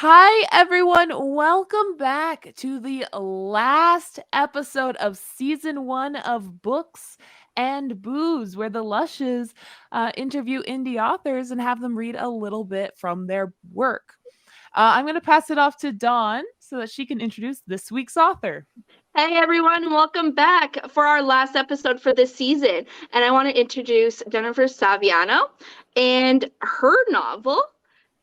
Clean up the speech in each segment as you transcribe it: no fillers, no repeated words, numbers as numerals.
Hi, everyone. Welcome back to the last episode of season 1 of Books and Booze, where the Lushes interview indie authors and have them read a little bit from their work. I'm going to pass it off to Dawn so that she can introduce this week's author. Hey everyone, welcome back for our last episode for this season. And I want to introduce Jennifer Saviano and her novel.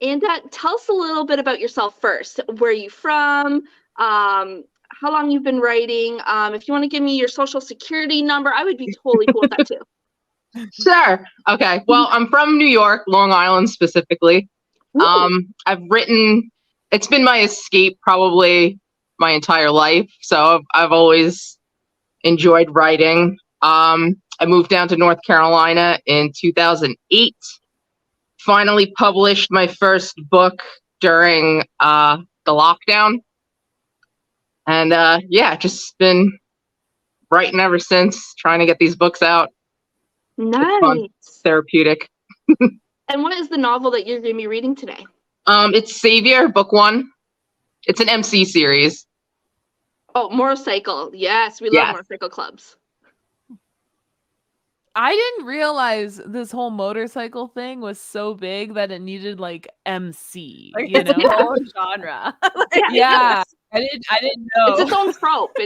And tell us a little bit about yourself first. Where are you from? How long you've been writing? If you want to give me your social security number, I would be totally cool with that too. Sure. Okay. Well, I'm from New York, Long Island specifically. I've written, it's been my escape probably my entire life. So I've always enjoyed writing. I moved down to North Carolina in 2008. Finally published my first book during the lockdown. And just been writing ever since, trying to get these books out. Nice. Therapeutic. And what is the novel that you're going to be reading today? It's Savior, book 1. It's an MC series. Oh, Motorcycle. Yes, we love motorcycle clubs. I didn't realize this whole motorcycle thing was so big that it needed like MC. It's a whole genre. I didn't know. It's its own trope.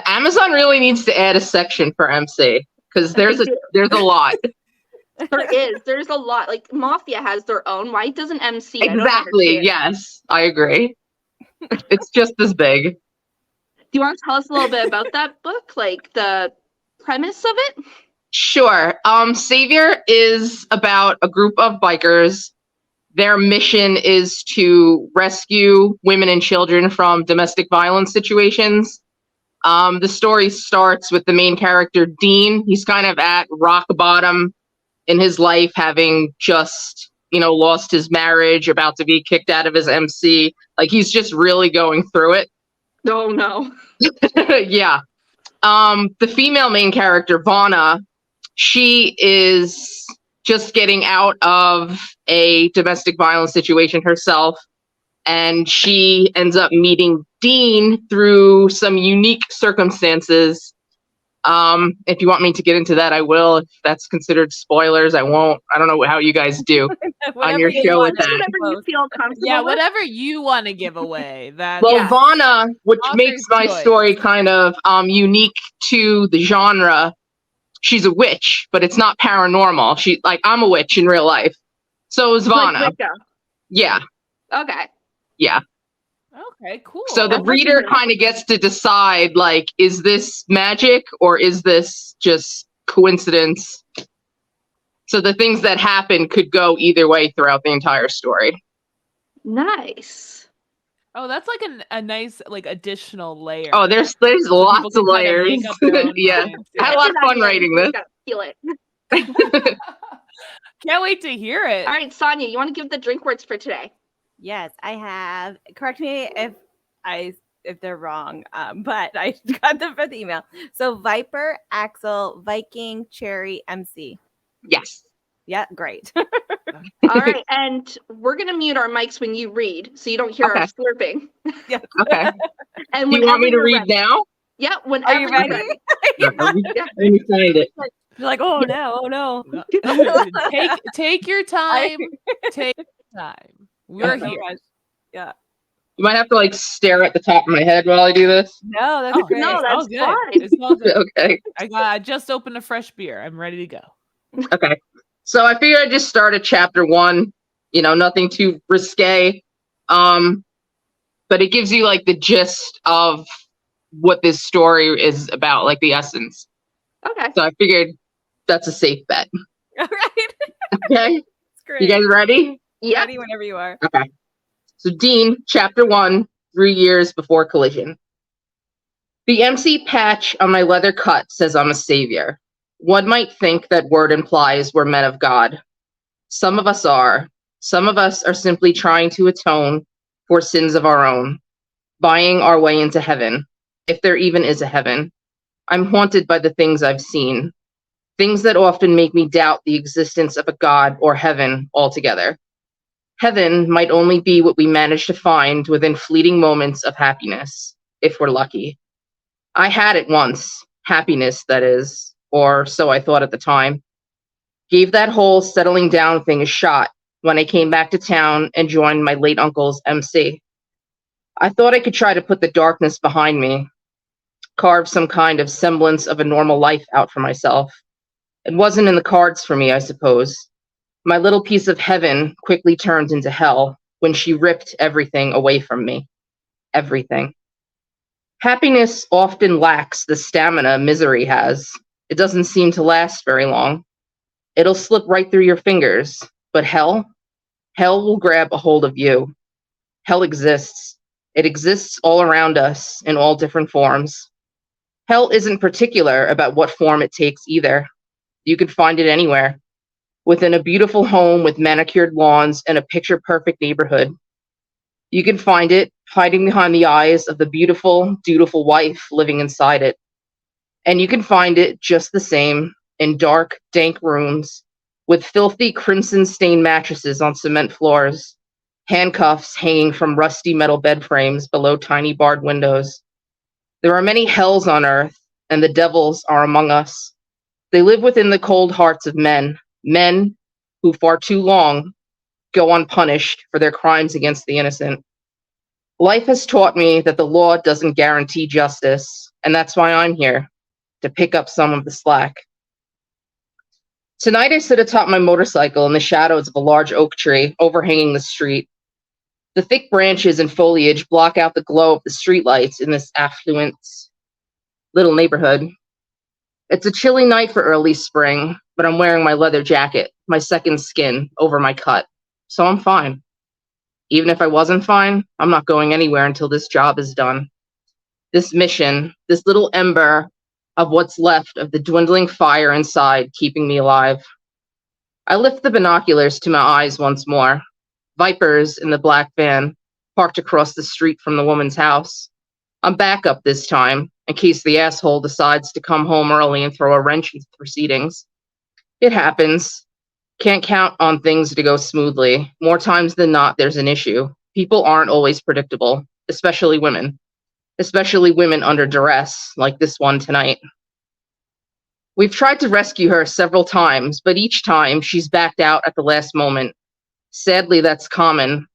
Amazon really needs to add a section for MC because there's a lot. There's a lot. Like Mafia has their own. Why doesn't MC? Exactly. Yes, I agree. It's just as big. Do you want to tell us a little bit about that book, like the premise of it? Sure. Savior is about a group of bikers. Their mission is to rescue women and children from domestic violence situations. The story starts with the main character, Dean. He's kind of at rock bottom in his life, having just, lost his marriage, about to be kicked out of his MC. Like, he's just really going through it. Oh, no. Yeah. The female main character, Vana, she is just getting out of a domestic violence situation herself. And she ends up meeting Dean through some unique circumstances. If you want me to get into that, I will. If that's considered spoilers, I won't. I don't know how you guys do on your show with that. Whatever you feel comfortable. Yeah, whatever you want to give away. Vana, which makes my story kind of unique to the genre. She's a witch, but it's not paranormal. I'm a witch in real life. So is Vana. Like yeah. Okay. Yeah. Okay, cool. So the reader kind of gets to decide, like, is this magic or is this just coincidence? So the things that happen could go either way throughout the entire story. Nice. Oh, that's like a nice additional layer. Oh, there's lots of layers. Yeah. I had a lot of fun writing this. Feel it. Can't wait to hear it. All right, Sonia, you want to give the drink words for today? Yes, I have. Correct me if they're wrong, but I got them from the email. So Viper, Axel, Viking, Cherry, MC. Yes. Yeah, great. All right, and we're gonna mute our mics when you read, so you don't hear our slurping. Yeah. Okay. And do you want me to read now? Yeah. Whenever Are you ready? Let me find it. You're like, oh no. Take your time. Take your time. We're here. Yeah. You might have to stare at the top of my head while I do this. No, that's great. No, that's fine. It's all good. Okay. I just opened a fresh beer. I'm ready to go. Okay. So I figured I'd just start at chapter 1. Nothing too risque. But it gives you the gist of what this story is about, the essence. Okay. So I figured that's a safe bet. All right. Okay. That's great. You guys ready? Yeah. Ready whenever you are. Okay. So Dean, chapter 1, 3 years before collision. The MC patch on my leather cut says I'm a savior. One might think that word implies we're men of God. Some of us are. Some of us are simply trying to atone for sins of our own, buying our way into heaven, if there even is a heaven. I'm haunted by the things I've seen, things that often make me doubt the existence of a God or heaven altogether. Heaven might only be what we manage to find within fleeting moments of happiness, if we're lucky. I had it once, happiness, that is, or so I thought at the time. Gave that whole settling down thing a shot when I came back to town and joined my late uncle's MC. I thought I could try to put the darkness behind me, carve some kind of semblance of a normal life out for myself. It wasn't in the cards for me, I suppose. My little piece of heaven quickly turned into hell when she ripped everything away from me. Everything. Happiness often lacks the stamina misery has. It doesn't seem to last very long. It'll slip right through your fingers. But hell? Hell will grab a hold of you. Hell exists. It exists all around us in all different forms. Hell isn't particular about what form it takes either. You can find it anywhere. Within a beautiful home with manicured lawns and a picture-perfect neighborhood. You can find it hiding behind the eyes of the beautiful, dutiful wife living inside it. And you can find it just the same in dark, dank rooms with filthy crimson-stained mattresses on cement floors, handcuffs hanging from rusty metal bed frames below tiny barred windows. There are many hells on earth, and the devils are among us. They live within the cold hearts of men who far too long go unpunished for their crimes against the innocent. Life has taught me that the law doesn't guarantee justice, and that's why I'm here, to pick up some of the slack. Tonight I sit atop my motorcycle in the shadows of a large oak tree overhanging the street. The thick branches and foliage block out the glow of the streetlights in this affluent little neighborhood. It's a chilly night for early spring, but I'm wearing my leather jacket, my second skin, over my cut, so I'm fine. Even if I wasn't fine, I'm not going anywhere until this job is done. This mission, this little ember of what's left of the dwindling fire inside keeping me alive. I lift the binoculars to my eyes once more. Vipers in the black van, parked across the street from the woman's house. I'm back up this time, in case the asshole decides to come home early and throw a wrench into proceedings. It happens. Can't count on things to go smoothly. More times than not, there's an issue. People aren't always predictable, especially women. Especially women under duress, like this one tonight. We've tried to rescue her several times, but each time she's backed out at the last moment. Sadly, that's common.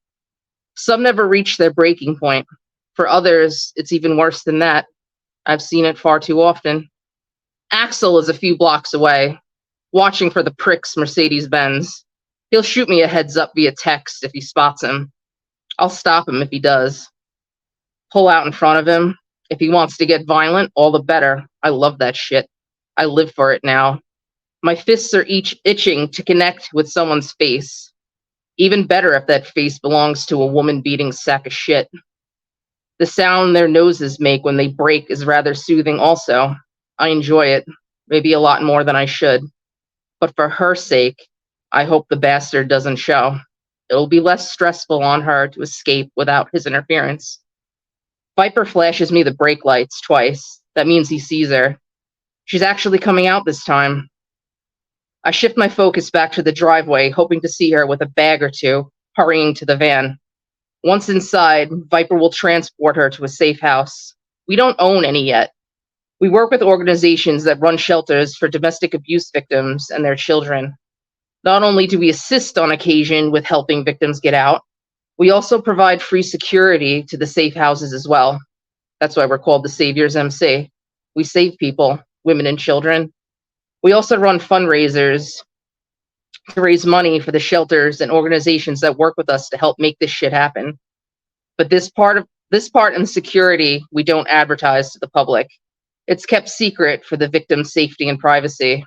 Some never reach their breaking point. For others, it's even worse than that. I've seen it far too often. Axel is a few blocks away, watching for the prick's Mercedes-Benz. He'll shoot me a heads up via text if he spots him. I'll stop him if he does. Pull out in front of him. If he wants to get violent, all the better. I love that shit. I live for it now. My fists are each itching to connect with someone's face. Even better if that face belongs to a woman-beating sack of shit. The sound their noses make when they break is rather soothing also. I enjoy it, maybe a lot more than I should. But for her sake, I hope the bastard doesn't show. It'll be less stressful on her to escape without his interference. Viper flashes me the brake lights twice. That means he sees her. She's actually coming out this time. I shift my focus back to the driveway, hoping to see her with a bag or two, hurrying to the van. Once inside, Viper will transport her to a safe house. We don't own any yet. We work with organizations that run shelters for domestic abuse victims and their children. Not only do we assist on occasion with helping victims get out, we also provide free security to the safe houses as well. That's why we're called the Saviors MC. We save people, women and children. We also run fundraisers to raise money for the shelters and organizations that work with us to help make this shit happen. But this part and security, we don't advertise to the public. It's kept secret for the victim's safety and privacy.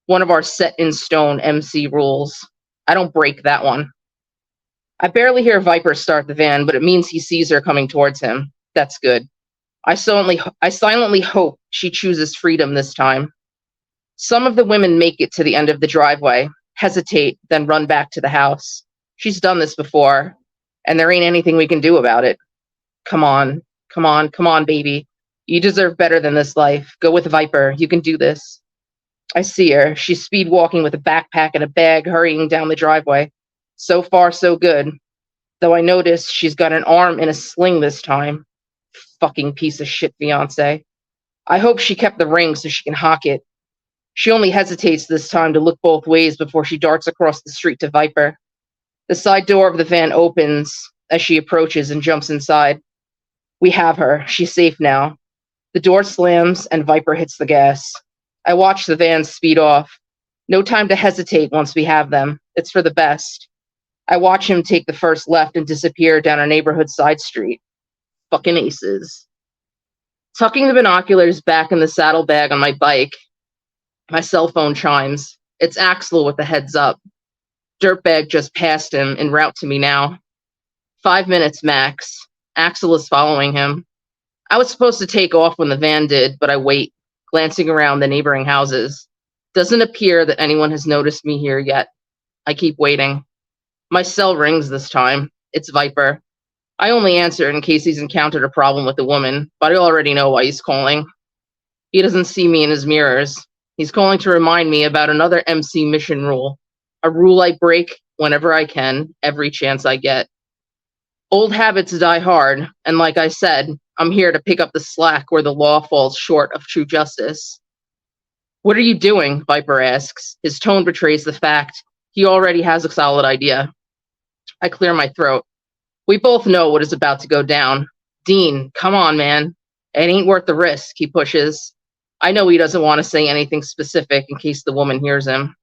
One of our set in stone MC rules. I don't break that one. I barely hear Viper start the van, but it means he sees her coming towards him. That's good. I silently hope she chooses freedom this time. Some of the women make it to the end of the driveway, hesitate, then run back to the house. She's done this before, and there ain't anything we can do about it. Come on, baby. You deserve better than this life. Go with Viper. You can do this. I see her. She's speed walking with a backpack and a bag, hurrying down the driveway. So far, so good. Though I notice she's got an arm in a sling this time. Fucking piece of shit fiance. I hope she kept the ring so she can hock it. She only hesitates this time to look both ways before she darts across the street to Viper. The side door of the van opens as she approaches and jumps inside. We have her. She's safe now. The door slams and Viper hits the gas. I watch the van speed off. No time to hesitate once we have them. It's for the best. I watch him take the first left and disappear down a neighborhood side street. Fucking aces. Tucking the binoculars back in the saddlebag on my bike, my cell phone chimes. It's Axel with the heads up. Dirtbag just passed him en route to me now. 5 minutes max. Axel is following him. I was supposed to take off when the van did, but I wait, glancing around the neighboring houses. Doesn't appear that anyone has noticed me here yet. I keep waiting. My cell rings this time. It's Viper. I only answer in case he's encountered a problem with the woman, but I already know why he's calling. He doesn't see me in his mirrors. He's calling to remind me about another MC mission rule. A rule I break whenever I can, every chance I get. Old habits die hard, and like I said, I'm here to pick up the slack where the law falls short of true justice. What are you doing? Viper asks. His tone betrays the fact he already has a solid idea. I clear my throat. We both know what is about to go down. Dean, come on, man. It ain't worth the risk, he pushes. I know he doesn't want to say anything specific in case the woman hears him.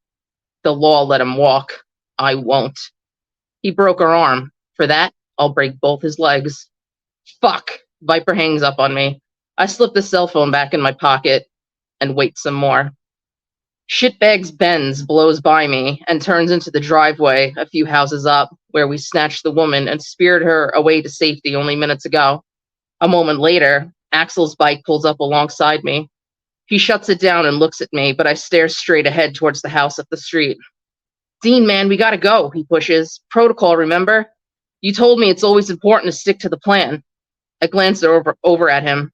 The law let him walk. I won't. He broke her arm. For that, I'll break both his legs. Fuck. Viper hangs up on me. I slip the cell phone back in my pocket and wait some more. Shitbag's Benz blows by me and turns into the driveway a few houses up, where we snatched the woman and speared her away to safety only minutes ago. A moment later, Axel's bike pulls up alongside me. He shuts it down and looks at me, but I stare straight ahead towards the house up the street. Dean, man, we gotta go, he pushes. Protocol, remember? You told me it's always important to stick to the plan. I glance over at him.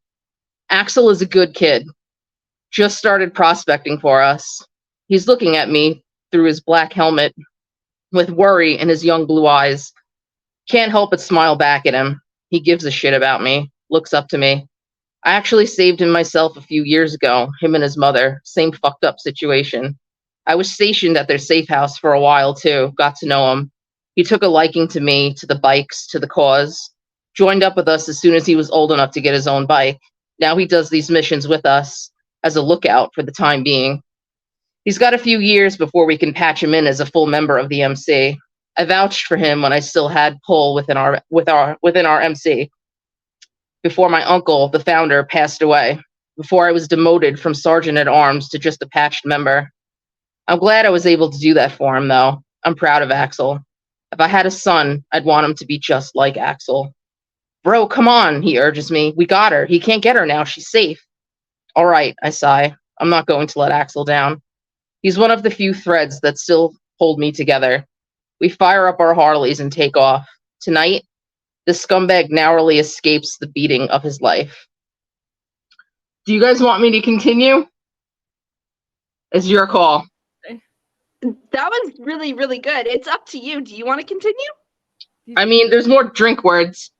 Axel is a good kid. Just started prospecting for us. He's looking at me through his black helmet with worry in his young blue eyes. Can't help but smile back at him. He gives a shit about me, looks up to me. I actually saved him myself a few years ago, him and his mother, same fucked up situation. I was stationed at their safe house for a while too, got to know him. He took a liking to me, to the bikes, to the cause. Joined up with us as soon as he was old enough to get his own bike. Now he does these missions with us as a lookout for the time being. He's got a few years before we can patch him in as a full member of the MC. I vouched for him when I still had pull within our MC. Before my uncle, the founder, passed away. Before I was demoted from sergeant at arms to just a patched member. I'm glad I was able to do that for him, though. I'm proud of Axel. If I had a son, I'd want him to be just like Axel. Bro, come on, he urges me. We got her. He can't get her now. She's safe. All right, I sigh. I'm not going to let Axel down. He's one of the few threads that still hold me together. We fire up our Harleys and take off. Tonight, the scumbag narrowly escapes the beating of his life. Do you guys want me to continue? It's your call. That was really, really good. It's up to you. Do you want to continue? I mean, there's more drink words.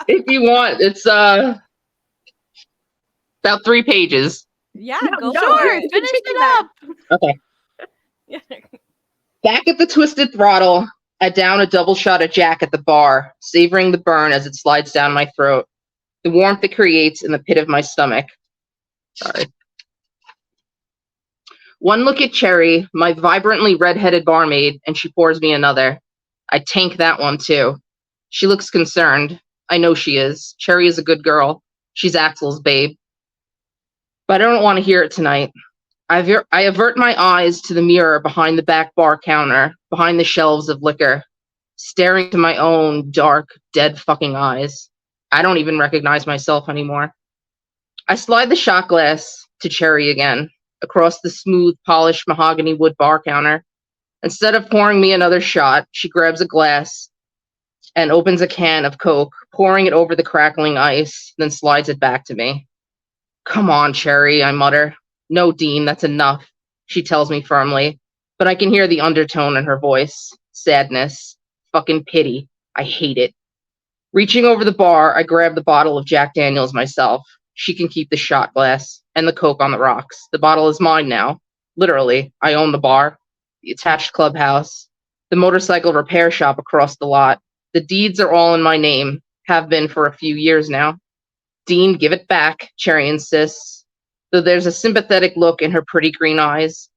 If you want, it's about 3 pages. Yeah, No, go sure, for it. Finish it up. Okay. Back at the Twisted Throttle, I down a double shot of Jack at the bar, savoring the burn as it slides down my throat, the warmth it creates in the pit of my stomach. Sorry. One look at Cherry, my vibrantly red-headed barmaid, and she pours me another. I tank that one too. She looks concerned. I know she is. Cherry is a good girl. She's Axel's babe. But I don't want to hear it tonight. I avert my eyes to the mirror behind the back bar counter, behind the shelves of liquor, staring to my own dark, dead fucking eyes. I don't even recognize myself anymore. I slide the shot glass to Cherry again, across the smooth, polished mahogany wood bar counter. Instead of pouring me another shot, she grabs a glass and opens a can of Coke, pouring it over the crackling ice, then slides it back to me. Come on, Cherry, I mutter. No, Dean, that's enough, she tells me firmly. but I can hear the undertone in her voice. Sadness. Fucking pity. I hate it. Reaching over the bar, I grab the bottle of Jack Daniels myself. She can keep the shot glass and the Coke on the rocks. The bottle is mine now. Literally, I own the bar, the attached clubhouse, the motorcycle repair shop across the lot. The deeds are all in my name, have been for a few years now. Dean, give it back, Cherry insists, though there's a sympathetic look in her pretty green eyes.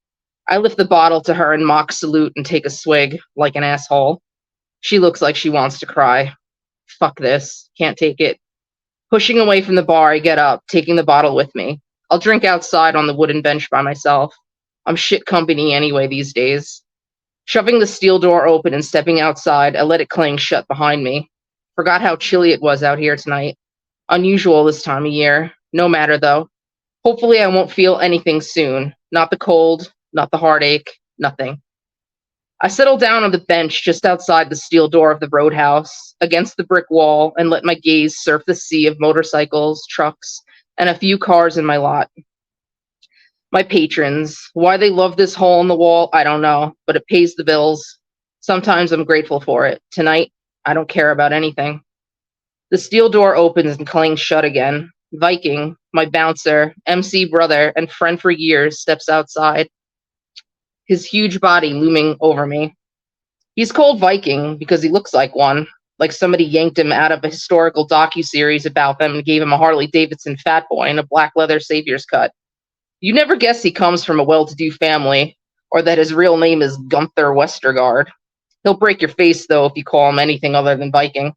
I lift the bottle to her in mock salute and take a swig, like an asshole. She looks like she wants to cry. Fuck this. Can't take it. Pushing away from the bar, I get up, taking the bottle with me. I'll drink outside on the wooden bench by myself. I'm shit company anyway these days. Shoving the steel door open and stepping outside, I let it clang shut behind me. Forgot how chilly it was out here tonight. Unusual this time of year. No matter, though. Hopefully I won't feel anything soon. Not the cold, not the heartache, nothing. I settle down on the bench just outside the steel door of the roadhouse, against the brick wall, and let my gaze surf the sea of motorcycles, trucks, and a few cars in my lot. My patrons. Why they love this hole in the wall, I don't know, but it pays the bills. Sometimes I'm grateful for it. Tonight, I don't care about anything. The steel door opens and clangs shut again. Viking, my bouncer, MC brother, and friend for years, steps outside, his huge body looming over me. He's called Viking because he looks like one, like somebody yanked him out of a historical docuseries about them and gave him a Harley-Davidson fat boy and a black leather savior's cut. You never guess he comes from a well-to-do family, or that his real name is Gunther Westergaard. He'll break your face, though, if you call him anything other than Viking.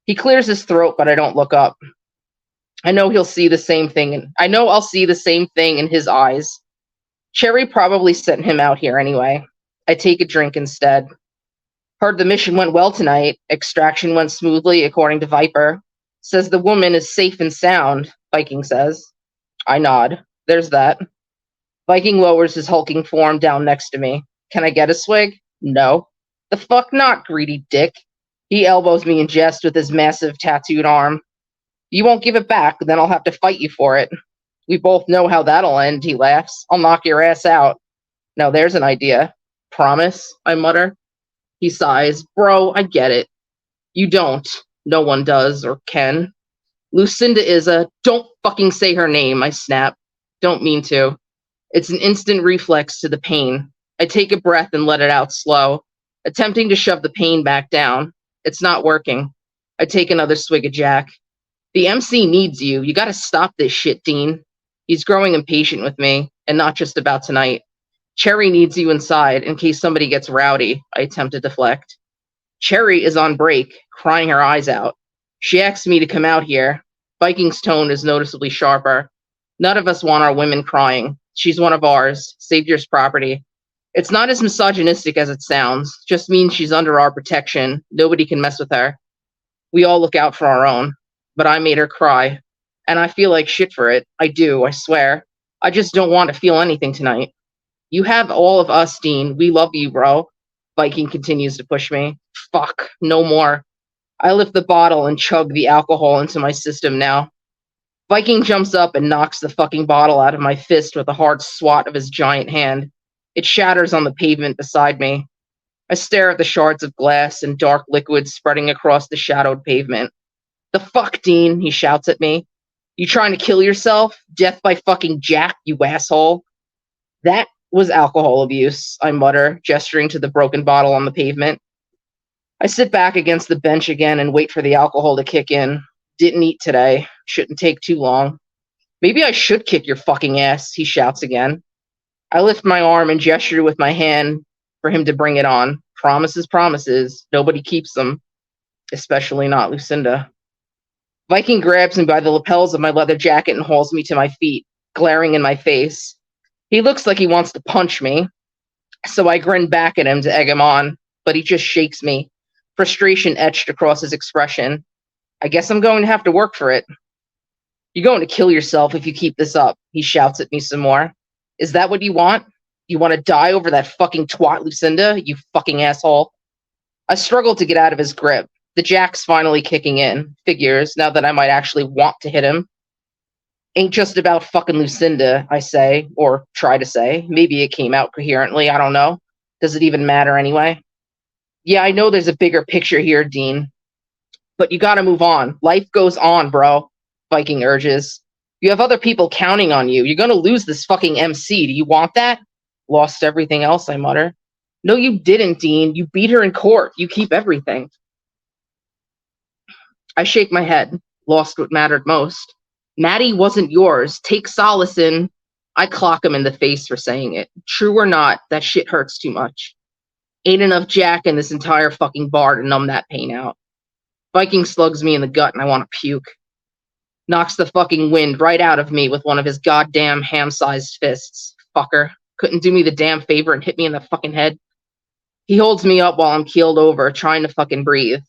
He clears his throat, but I don't look up. I know I'll see the same thing in his eyes. Cherry probably sent him out here anyway. I take a drink instead. Heard the mission went well tonight. Extraction went smoothly, according to Viper. Says the woman is safe and sound, Viking says. I nod. There's that. Viking lowers his hulking form down next to me. Can I get a swig? No. The fuck not, greedy dick. He elbows me in jest with his massive tattooed arm. You won't give it back, then I'll have to fight you for it. We both know how that'll end, he laughs. I'll knock your ass out. Now there's an idea. Promise, I mutter. He sighs. Bro, I get it. You don't. No one does or can. Lucinda is a... Don't fucking say her name, I snap. Don't mean to. It's an instant reflex to the pain. I take a breath and let it out slow, attempting to shove the pain back down. It's not working. I take another swig of Jack. The MC needs you. You gotta stop this shit, Dean. He's growing impatient with me, and not just about tonight. Cherry needs you inside in case somebody gets rowdy, I attempt to deflect. Cherry is on break, crying her eyes out. She asks me to come out here. Viking's tone is noticeably sharper. None of us want our women crying. She's one of ours, Savior's property. It's not as misogynistic as it sounds, just means she's under our protection. Nobody can mess with her. We all look out for our own. But I made her cry. And I feel like shit for it. I do, I swear. I just don't want to feel anything tonight. You have all of us, Dean. We love you, bro. Viking continues to push me. Fuck, no more. I lift the bottle and chug the alcohol into my system now. Viking jumps up and knocks the fucking bottle out of my fist with a hard swat of his giant hand. It shatters on the pavement beside me. I stare at the shards of glass and dark liquid spreading across the shadowed pavement. The fuck, Dean, he shouts at me. You trying to kill yourself? Death by fucking Jack, you asshole. That was alcohol abuse, I mutter, gesturing to the broken bottle on the pavement. I sit back against the bench again and wait for the alcohol to kick in. Didn't eat today. Shouldn't take too long. Maybe I should kick your fucking ass, he shouts again. I lift my arm and gesture with my hand for him to bring it on. Promises, promises. Nobody keeps them. Especially not Lucinda. Viking grabs me by the lapels of my leather jacket and hauls me to my feet, glaring in my face. He looks like he wants to punch me, so I grin back at him to egg him on, but he just shakes me, frustration etched across his expression. I guess I'm going to have to work for it. You're going to kill yourself if you keep this up, he shouts at me some more. Is that what you want? You want to die over that fucking twat, Lucinda, you fucking asshole? I struggle to get out of his grip. The jack's finally kicking in. Figures, now that I might actually want to hit him. Ain't just about fucking Lucinda, I say, or try to say. Maybe it came out coherently, I don't know. Does it even matter anyway? Yeah, I know there's a bigger picture here, Dean. But you gotta move on. Life goes on, bro, Viking urges. You have other people counting on you. You're gonna lose this fucking MC. Do you want that? Lost everything else, I mutter. No, you didn't, Dean. You beat her in court. You keep everything. I shake my head. Lost what mattered most. Maddie wasn't yours. Take solace in. I clock him in the face for saying it. True or not, that shit hurts too much. Ain't enough Jack in this entire fucking bar to numb that pain out. Viking slugs me in the gut and I want to puke. Knocks the fucking wind right out of me with one of his goddamn ham-sized fists. Fucker. Couldn't do me the damn favor and hit me in the fucking head. He holds me up while I'm keeled over, trying to fucking breathe.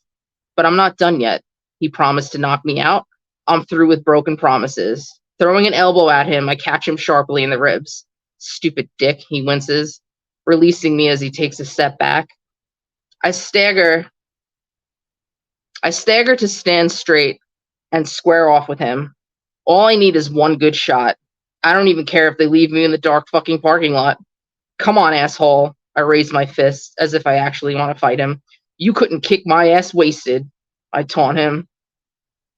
But I'm not done yet. He promised to knock me out. I'm through with broken promises. Throwing an elbow at him, I catch him sharply in the ribs. Stupid dick, he winces, releasing me as he takes a step back. I stagger to stand straight and square off with him. All I need is one good shot. I don't even care if they leave me in the dark fucking parking lot. Come on, asshole. I raise my fist as if I actually want to fight him. You couldn't kick my ass wasted. I taunt him.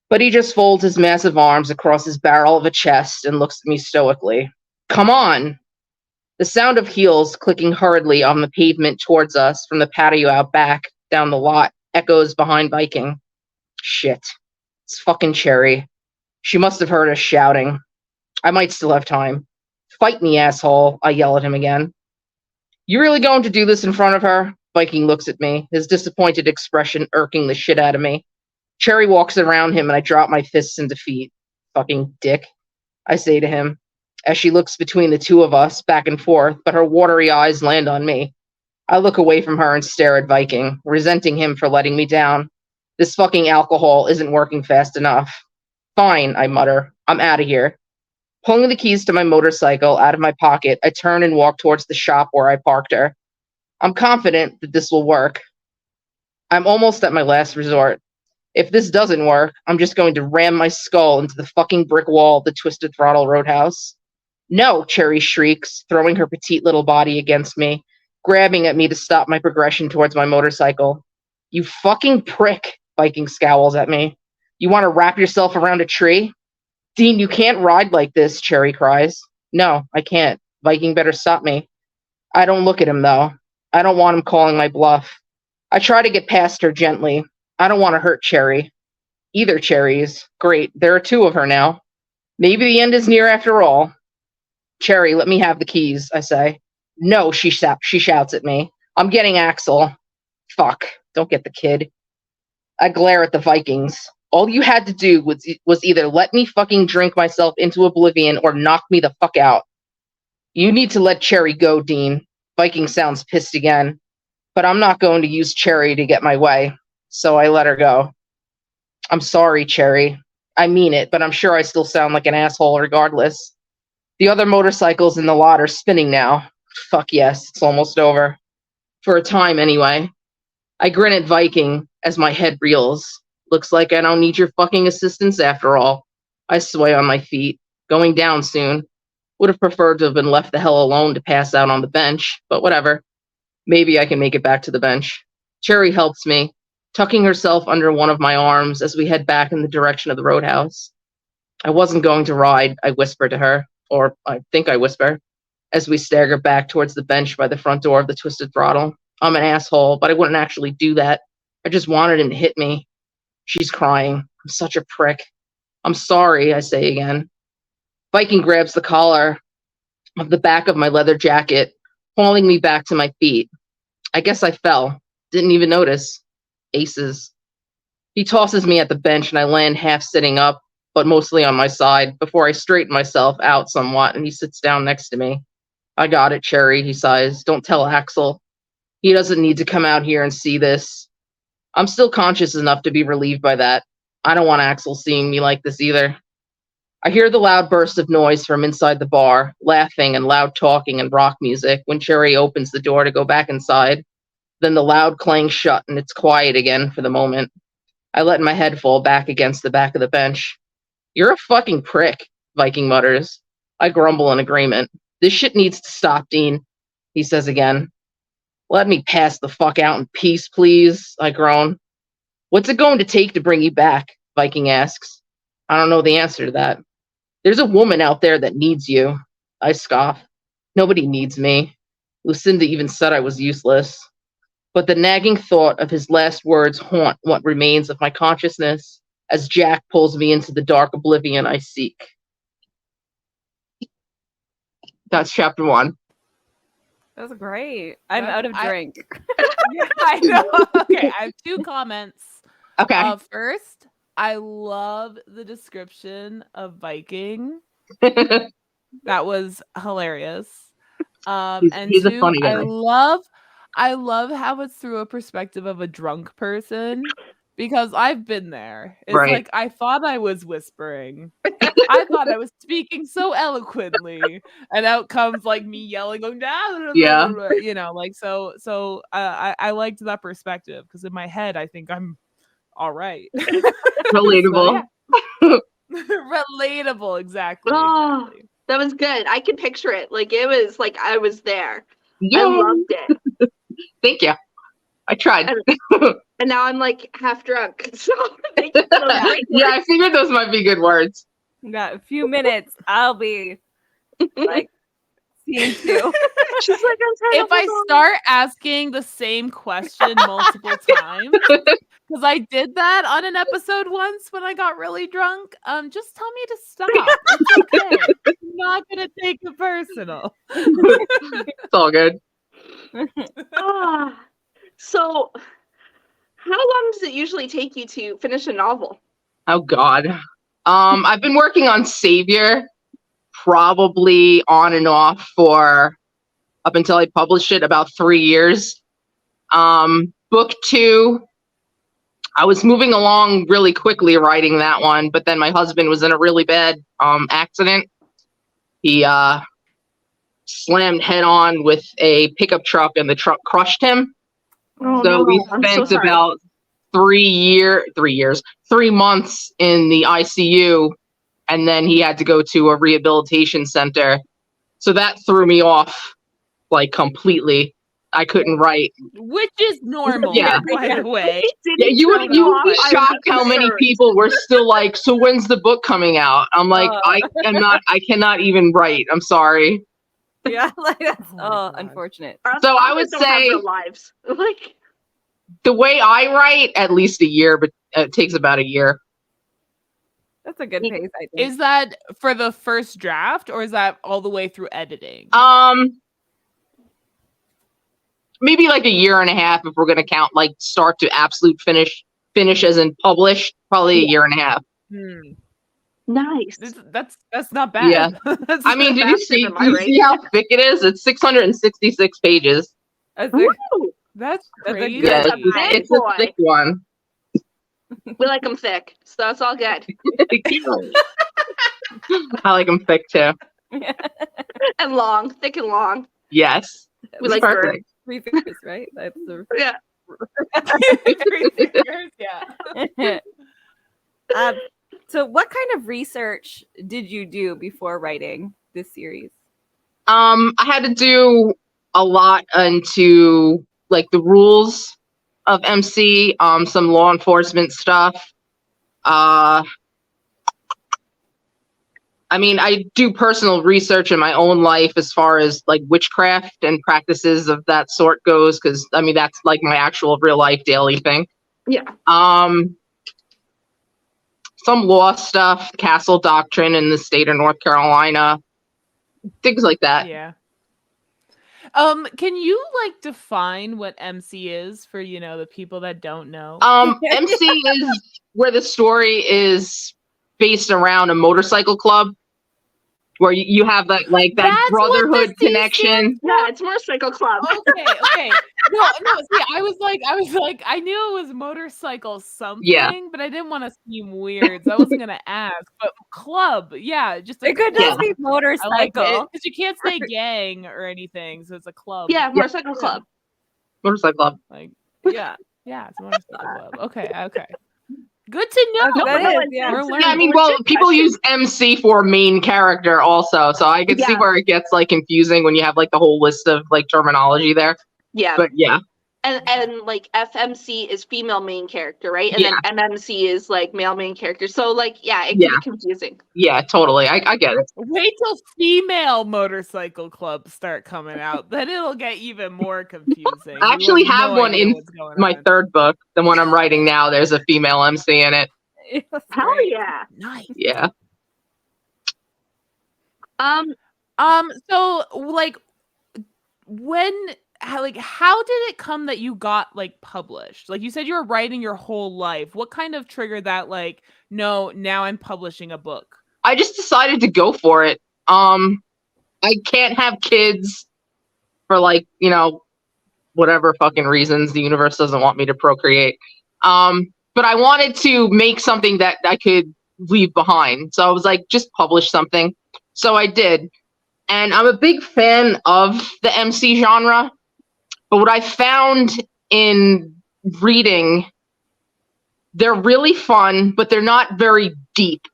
But he just folds his massive arms across his barrel of a chest and looks at me stoically. Come on! The sound of heels clicking hurriedly on the pavement towards us from the patio out back, down the lot, echoes behind Viking. Shit. It's fucking Cherry. She must have heard us shouting. I might still have time. Fight me, asshole, I yell at him again. You really going to do this in front of her? Viking looks at me, his disappointed expression irking the shit out of me. Cherry walks around him and I drop my fists in defeat. Fucking dick, I say to him, as she looks between the two of us, back and forth, but her watery eyes land on me. I look away from her and stare at Viking, resenting him for letting me down. This fucking alcohol isn't working fast enough. Fine, I mutter. I'm out of here. Pulling the keys to my motorcycle out of my pocket, I turn and walk towards the shop where I parked her. I'm confident that this will work. I'm almost at my last resort. If this doesn't work, I'm just going to ram my skull into the fucking brick wall of the Twisted Throttle Roadhouse. No, Cherry shrieks, throwing her petite little body against me, grabbing at me to stop my progression towards my motorcycle. You fucking prick, Viking scowls at me. You want to wrap yourself around a tree? Dean, you can't ride like this, Cherry cries. No, I can't. Viking better stop me. I don't look at him, though. I don't want him calling my bluff. I try to get past her gently. I don't want to hurt Cherry. Either Cherries. Great, there are two of her now. Maybe the end is near after all. Cherry, let me have the keys, I say. No, she shouts at me. I'm getting Axel. Fuck, don't get the kid. I glare at the Vikings. All you had to do was either let me fucking drink myself into oblivion or knock me the fuck out. You need to let Cherry go, Dean. Viking sounds pissed again. But I'm not going to use Cherry to get my way. So I let her go. I'm sorry, Cherry. I mean it, but I'm sure I still sound like an asshole regardless. The other motorcycles in the lot are spinning now. Fuck yes, it's almost over. For a time, anyway. I grin at Viking as my head reels. Looks like I don't need your fucking assistance after all. I sway on my feet, going down soon. Would have preferred to have been left the hell alone to pass out on the bench, but whatever. Maybe I can make it back to the bench. Cherry helps me, tucking herself under one of my arms as we head back in the direction of the roadhouse. I wasn't going to ride, I whisper to her, or I think I whisper, as we stagger back towards the bench by the front door of the Twisted Throttle. I'm an asshole, but I wouldn't actually do that. I just wanted him to hit me. She's crying. I'm such a prick. I'm sorry, I say again. Viking grabs the collar of the back of my leather jacket, hauling me back to my feet. I guess I fell. Didn't even notice. Aces. He tosses me at the bench and I land half sitting up, but mostly on my side, before I straighten myself out somewhat and he sits down next to me. I got it, Cherry, he sighs. Don't tell Axel. He doesn't need to come out here and see this. I'm still conscious enough to be relieved by that. I don't want Axel seeing me like this either. I hear the loud burst of noise from inside the bar, laughing and loud talking and rock music when Cherry opens the door to go back inside. Then the loud clang shut and it's quiet again for the moment. I let my head fall back against the back of the bench. You're a fucking prick, Viking mutters. I grumble in agreement. This shit needs to stop, Dean, he says again. Let me pass the fuck out in peace, please, I groan. What's it going to take to bring you back? Viking asks. I don't know the answer to that. There's a woman out there that needs you. I scoff. Nobody needs me. Lucinda even said I was useless. But the nagging thought of his last words haunt what remains of my consciousness as Jack pulls me into the dark oblivion I seek. That's chapter 1. That was great. I'm out of drink. Yeah, I know. Okay, I have 2 comments. Okay. First, I love the description of Viking. That was hilarious. And he's a 2, funny guy. I love how it's through a perspective of a drunk person because I've been there. It's Right. like I thought I was whispering. I thought I was speaking so eloquently, and out comes like me yelling, going down. Yeah. You know, like so. I liked that perspective because in my head I think I'm all right. Relatable. So, yeah. Relatable, exactly. Oh, Exactly. that was good. I could picture it. Like it was like I was there. Yeah. I loved it. Thank you. I tried. And now I'm like half drunk. So thank you for those great Yeah, I words. figured those might be good words. We got a few minutes. I'll be like scene 2. She's like, I'm tired If I start asking the same question multiple times, because I did that on an episode once when I got really drunk, just tell me to stop. It's okay. I'm not gonna take it personal. It's all good. So how long does it usually take you to finish a novel? Oh God. I've been working on Savior probably on and off for up until I published it about 3 years. Book 2, I was moving along really quickly writing that one, but then my husband was in a really bad accident. He slammed head on with a pickup truck and the truck crushed him. Oh, So no. we I'm so spent sorry. about 3 months in the ICU, and then he had to go to a rehabilitation center. So that threw me off like completely. I couldn't write. Which is normal, Yeah. by the way. Yeah, you would be shocked how many people were still like, so when's the book coming out? I'm like, I cannot even write. I'm sorry. Yeah, like that's Oh my gosh. unfortunate. So I would say lives. Like the way I write, at least a year, but it takes about a year. That's a good pace, I think. Is that for the first draft or is that all the way through editing? Maybe like a year and a half if we're gonna count like start to absolute finish as in published, probably a year and a half. nice. That's not bad. Yeah. That's I mean, not did you faster see than my how thick it is? It's 666 pages. That's a- Woo! that's That's a crazy. good Yeah, That's a big it's a boy. thick one. We like them thick, so that's all good. I like them thick too. And long, thick and long. Yes. We It's like perfect. 3 fingers, right? That's the Yeah. 3 fingers, yeah. So what kind of research did you do before writing this series? I had to do a lot into like the rules of MC, some law enforcement stuff. I mean, I do personal research in my own life as far as like witchcraft and practices of that sort goes, because I mean that's like my actual real life daily thing. Yeah. Some law stuff, castle doctrine in the state of North Carolina, things like that. Yeah. Can you like define what MC is for the people that don't know? MC is where the story is based around a motorcycle club, where you have that like that That's what brotherhood the C connection. Yeah, it's motorcycle club. Okay. No. See, I was like, I knew it was motorcycle something, but I didn't want to seem weird, so I wasn't gonna ask. But club, yeah, just a It could club. just be I like motorcycle. because you can't say gang or anything, so it's a club. Yeah, motorcycle club. Motorcycle club. Like, Yeah. yeah, it's a motorcycle club. Okay. Good to know. That is, yeah. We're Yeah, learning. Yeah, I mean, well, people use MC for main character also, so I can see Yeah. where it gets like confusing when you have like the whole list of like terminology there. Yeah. But yeah. And like FMC is female main character, right? And then MMC is like male main character. So like, yeah, it can be confusing. Yeah, totally. I get it. Wait till female motorcycle clubs start coming out. Then it'll get even more confusing. I actually have one in my third book, the one I'm writing now. There's a female MC in it. Hell yeah. Nice. Yeah. So like how did it come that you got like published? Like you said you were writing your whole life. What kind of triggered that, like, no, now I'm publishing a book? I just decided to go for it. I can't have kids for like, you know, whatever fucking reasons. The universe doesn't want me to procreate. But I wanted to make something that I could leave behind. So I was like, just publish something. So I did. And I'm a big fan of the MC genre. But what I found in reading, they're really fun, but they're not very deep.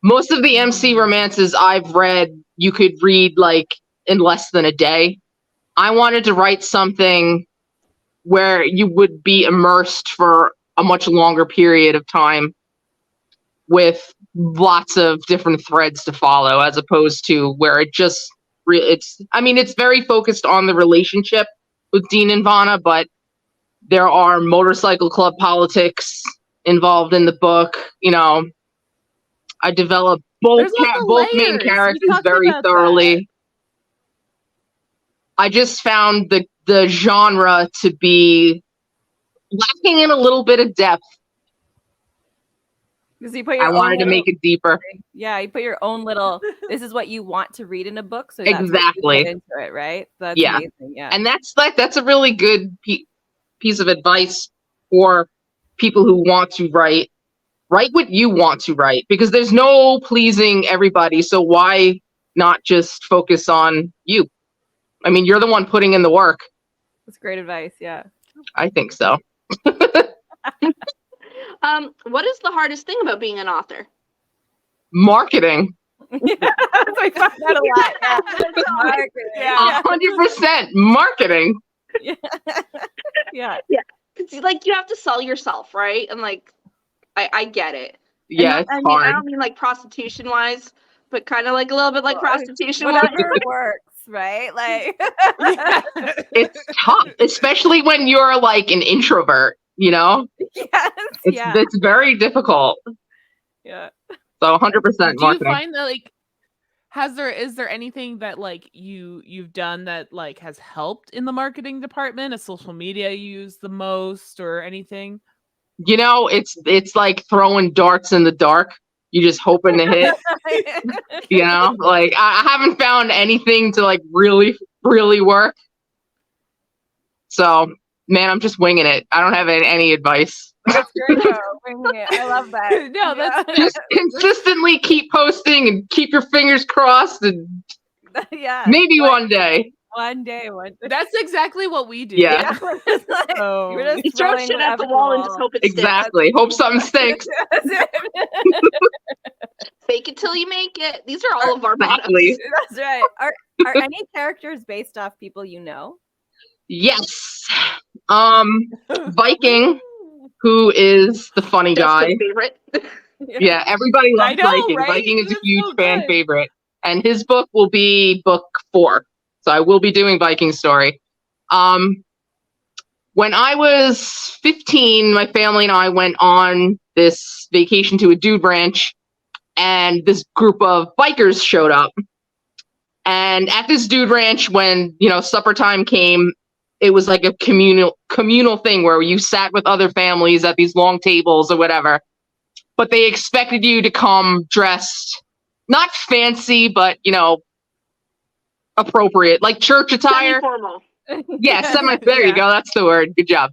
Most of the MC romances I've read, you could read like in less than a day. I wanted to write something where you would be immersed for a much longer period of time with lots of different threads to follow, as opposed to where it just it's very focused on the relationship with Dean and Vanna, but there are motorcycle club politics involved in the book. You know, I developed both main characters very thoroughly. That. I just found the genre to be lacking in a little bit of depth. Because you put your I wanted to make it deeper. Yeah, you put your own little. This is what you want to read in a book, so that's exactly what you put into it, right? That's amazing. Yeah, and that's a really good piece of advice for people who want to write. Write what you want to write, because there's no pleasing everybody. So why not just focus on you? I mean, you're the one putting in the work. That's great advice. Yeah, I think so. What is the hardest thing about being an author? Marketing. Yeah, I find that a lot. Yeah. 100% marketing. Yeah. Yeah. Because like you have to sell yourself, right? And like, I get it. Yeah, it's hard. I don't mean like prostitution wise, but kind of like a little bit like prostitution wise. Whatever works, right? Like, it's tough, especially when you're like an introvert. You know, it's very difficult. Yeah. So 100% marketing. Do you find that like, is there anything that like you've done that like has helped in the marketing department? A social media you use the most or anything? You know, it's like throwing darts in the dark. You just hoping to hit. You know, like I haven't found anything to like really work. So. Man, I'm just winging it. I don't have any advice. That's great, though. Winging it. I love that. No, that's just consistently keep posting and keep your fingers crossed, and maybe one day. One day. That's exactly what we do. Yeah. You throw shit at the wall and just hope it sticks. Hope something stinks. Fake it till you make it. These are all of our mottos. That's right. Are any characters based off people you know? Yes. Viking, who is the funny guy. Favorite. Yeah, everybody loves Viking. Right? Viking is a huge fan favorite. And his book will be book 4. So I will be doing Viking's story. When I was 15, my family and I went on this vacation to a dude ranch, and this group of bikers showed up. And at this dude ranch, when, you know, supper time came, it was like a communal thing where you sat with other families at these long tables or whatever. But they expected you to come dressed, not fancy, but, you know, appropriate, like church attire. Semi-formal. Yeah, there you go. That's the word. Good job.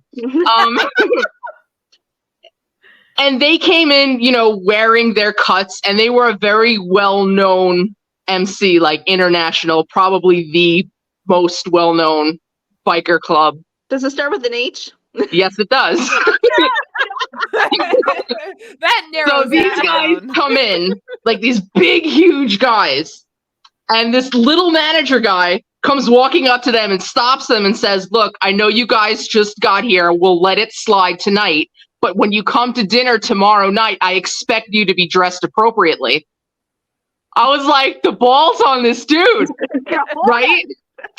And they came in, you know, wearing their cuts, and they were a very well-known MC, like international, probably the most well-known biker club. Does it start with an H? Yes, it does. That narrows So these guys come in, like these big, huge guys. And this little manager guy comes walking up to them and stops them and says, look, I know you guys just got here. We'll let it slide tonight. But when you come to dinner tomorrow night, I expect you to be dressed appropriately. I was like, the balls on this dude, right?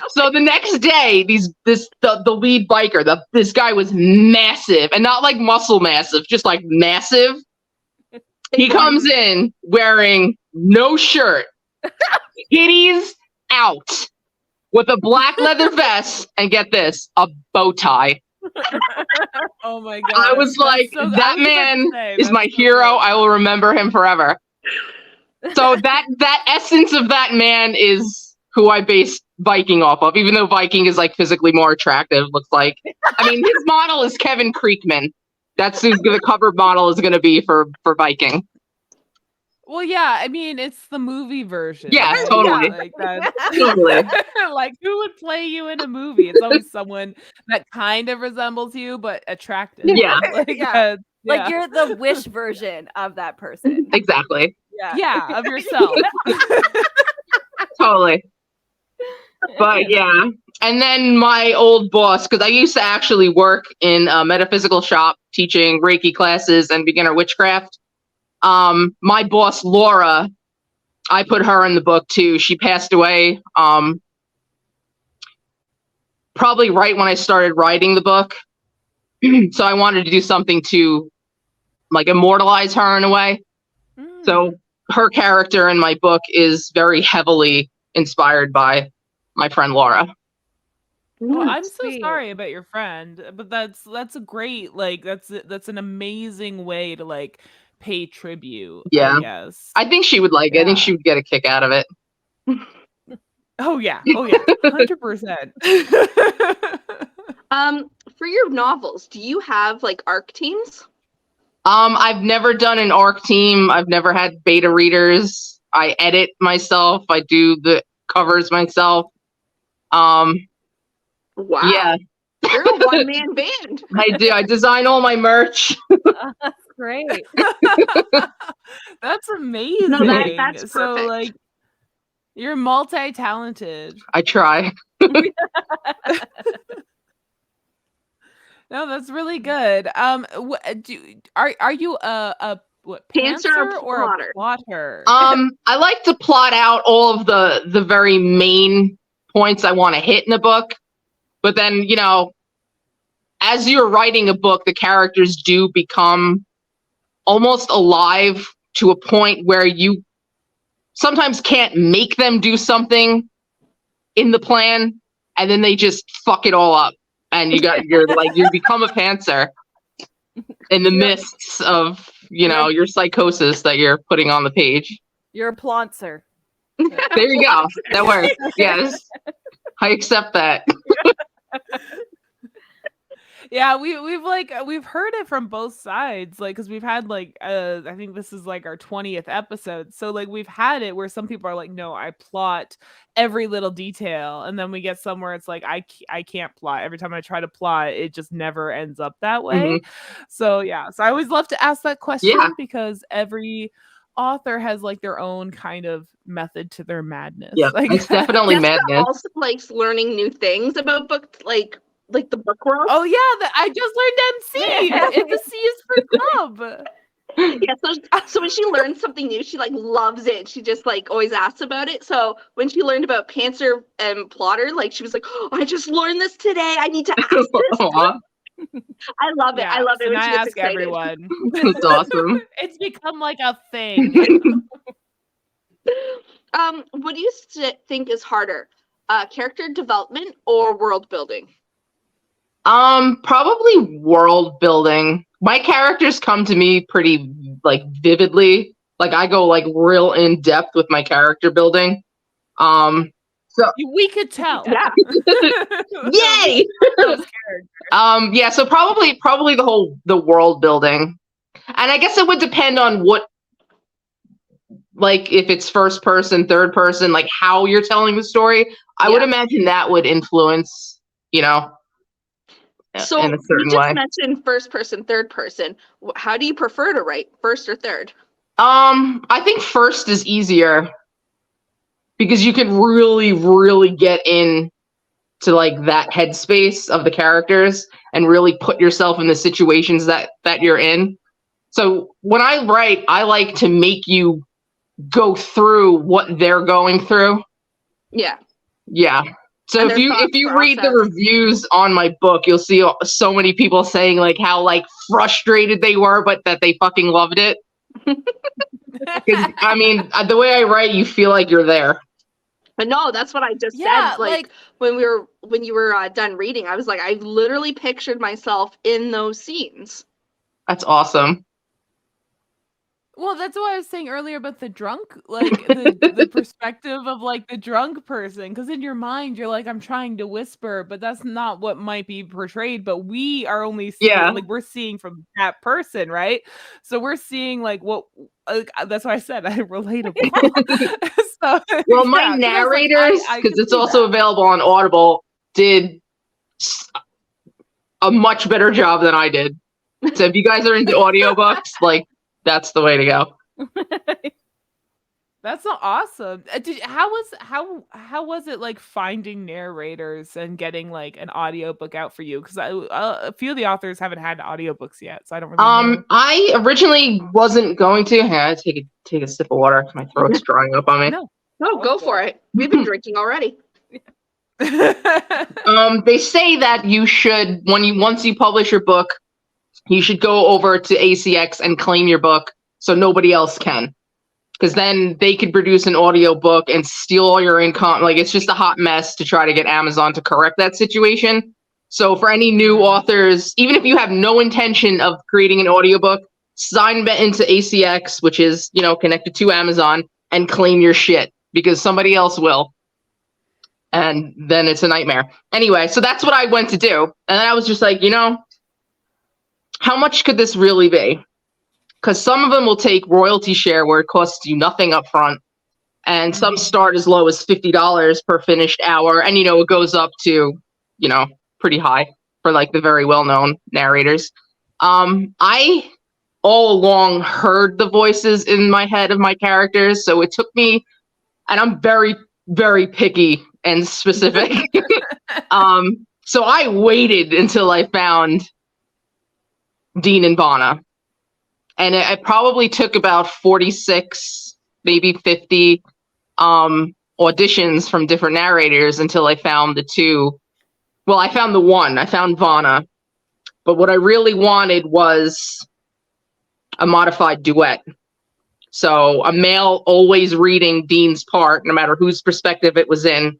So the next day, the lead biker, this guy was massive, and not like muscle massive, just like massive. He comes in wearing no shirt, titties out, with a black leather vest, and get this, a bow tie. Oh my god! I was like, that man is my hero. I will remember him forever. So that essence of that man is who I based Viking off of, even though Viking is like physically more attractive, looks like. I mean, his model is Kevin Creekman. That's who the cover model is going to be for Viking. Well, yeah, I mean, it's the movie version. Yeah, right? totally. Like that. Totally. Like, who would play you in a movie? It's always someone that kind of resembles you, but attractive. Yeah. Yeah. Like you're the Wish version of that person. Exactly. Yeah, of yourself. Totally. But yeah. And then my old boss, because I used to actually work in a metaphysical shop teaching Reiki classes and beginner witchcraft. My boss, Laura, I put her in the book too. She passed away probably right when I started writing the book. So I wanted to do something to like immortalize her in a way. So her character in my book is very heavily inspired by my friend Laura. Well, I'm so sorry about your friend, but that's a great, like, that's an amazing way to like pay tribute. Yeah. I guess. I think she would like it. I think she would get a kick out of it. Oh yeah, 100%. For your novels, do you have like ARC teams? I've never done an ARC team. I've never had beta readers. I edit myself. I do the covers myself. Wow. Yeah. You're a one-man band. I do. I design all my merch. That's great. That's amazing. No, that's so perfect. like you're multi-talented. I try. No, that's really good. Are you a Pantser or or a plotter? I like to plot out all of the very main points I want to hit in a book. But then, you know, as you're writing a book, the characters do become almost alive to a point where you sometimes can't make them do something in the plan, and then they just fuck it all up. And you become a pantser in the mists of, you know, your psychosis that you're putting on the page. You're a ploncer. There you go. That works. Yes. I accept that. Yeah, we've heard it from both sides, like, because we've had like I think this is like our 20th episode, so like we've had it where some people are like, no, I plot every little detail, and then we get somewhere it's like I can't plot. Every time I try to plot, it just never ends up that way. So yeah, so I always love to ask that question because every author has like their own kind of method to their madness. Yeah, like, it's definitely Jessica madness. also likes learning new things about books, like the book world. Oh yeah, I just learned MC. And the C is for club. Yeah, so when she learns something new, she like loves it. She just like always asks about it. So when she learned about Pantser and Plotter, like she was like, oh, I just learned this today. I need to ask this. I love it. Yeah, I love it when I she gets ask excited. everyone. That's awesome. It's become like a thing. What do you think is harder, character development or world building? Probably world building. My characters come to me pretty like vividly. Like I go like real in depth with my character building. So we could tell. Yeah. Yay! Yeah, so probably the world building. And I guess it would depend on what, like if it's first person, third person, like how you're telling the story. I would imagine that would influence, you know, so in a certain you just way. mentioned first person, third person. How do you prefer to write, first or third? I think first is easier. because you can really, really get in to like that headspace of the characters and really put yourself in the situations that you're in. So when I write, I like to make you go through what they're going through. Yeah. Yeah. So And if their you thought read the process. reviews on my book, you'll see so many people saying like how like frustrated they were, but that they fucking loved it. 'Cause, I mean, the way I write, you feel like you're there. But no, that's what I just Yeah, said. Like when you were done reading, I was like, I literally pictured myself in those scenes. That's awesome. Well, that's what I was saying earlier about the drunk, like the perspective of like the drunk person, because in your mind you're like, I'm trying to whisper, but that's not what might be portrayed. But we are only seeing, Yeah. like we're seeing from that person, right? So we're seeing like what, that's why I said I relatable. So Well, my yeah, 'cause I was like, narrators, I because could it's see also that. available on Audible, did a much better job than I did. So if you guys are into audiobooks, like that's the way to go. That's not awesome. How was it like finding narrators and getting like an audiobook out for you? Because a few of the authors haven't had audiobooks yet, so I don't really know. I originally wasn't going to. Hang on, take a sip of water. My throat's drying up on me. No, go for it. We've been drinking already. They say that you should once you publish your book, you should go over to ACX and claim your book so nobody else can. Because then they could produce an audiobook and steal all your income. Like it's just a hot mess to try to get Amazon to correct that situation. So for any new authors, even if you have no intention of creating an audiobook, sign into ACX, which is, connected to Amazon, and claim your shit because somebody else will. And then it's a nightmare. Anyway, so that's what I went to do. And then I was just like, how much could this really be? Because some of them will take royalty share where it costs you nothing up front. And some start as low as $50 per finished hour. And, it goes up to, pretty high for like the very well-known narrators. I all along heard the voices in my head of my characters. So it took me, and I'm very, very picky and specific. So I waited until I found Dean and Vana. And it probably took about 46, maybe 50 auditions from different narrators until I found the two. Well, I found the one. I found Vana. But what I really wanted was a modified duet. So a male always reading Dean's part, no matter whose perspective it was in,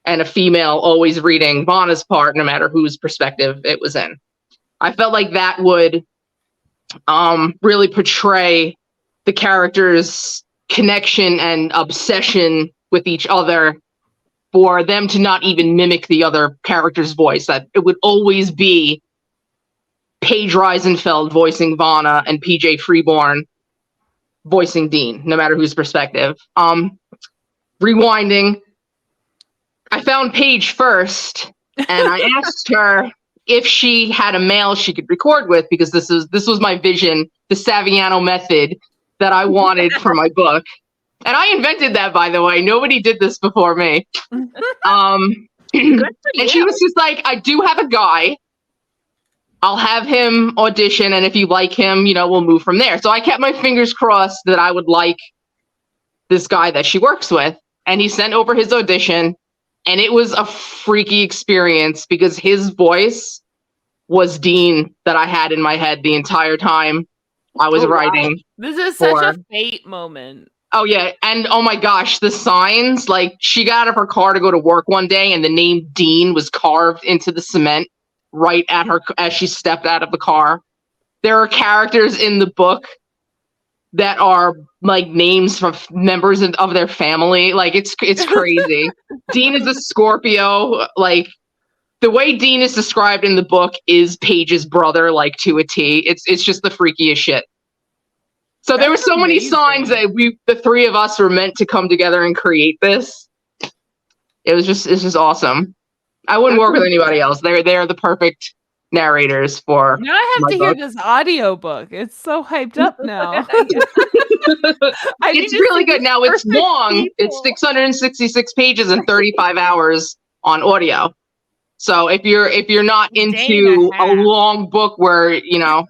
and a female always reading Vana's part, no matter whose perspective it was in. I felt like that would really portray the characters' connection and obsession with each other, for them to not even mimic the other character's voice. That it would always be Paige Reisenfeld voicing Vana and PJ Freeborn voicing Dean, no matter whose perspective. Rewinding, I found Paige first, and I asked her if she had a male she could record with, because this was my vision, the Saviano method that I wanted for my book. And I invented that, by the way. Nobody did this before me. Good for you. And she was just like, I do have a guy. I'll have him audition, and if you like him, we'll move from there. So I kept my fingers crossed that I would like this guy that she works with. And he sent over his audition, and it was a freaky experience because his voice was Dean that I had in my head the entire time I was writing. This is such a fate moment. Oh, yeah. And oh my gosh, the signs, like she got out of her car to go to work one day and the name Dean was carved into the cement right at her as she stepped out of the car. There are characters in the book that are like names from members of their family. Like it's crazy. Dean is a Scorpio. Like the way Dean is described in the book is Paige's brother, like to a T. It's just the freakiest shit. So there were so many signs that the three of us were meant to come together and create this. It's just awesome. I wouldn't work with anybody else. They're the perfect narrators for Now I have my to hear book. this audiobook. It's so hyped up now. I need It's to really see good. these Now it's perfect long. It's people. 666 pages and 35 hours on audio. So if you're not Day and into a a half. long book where, you know,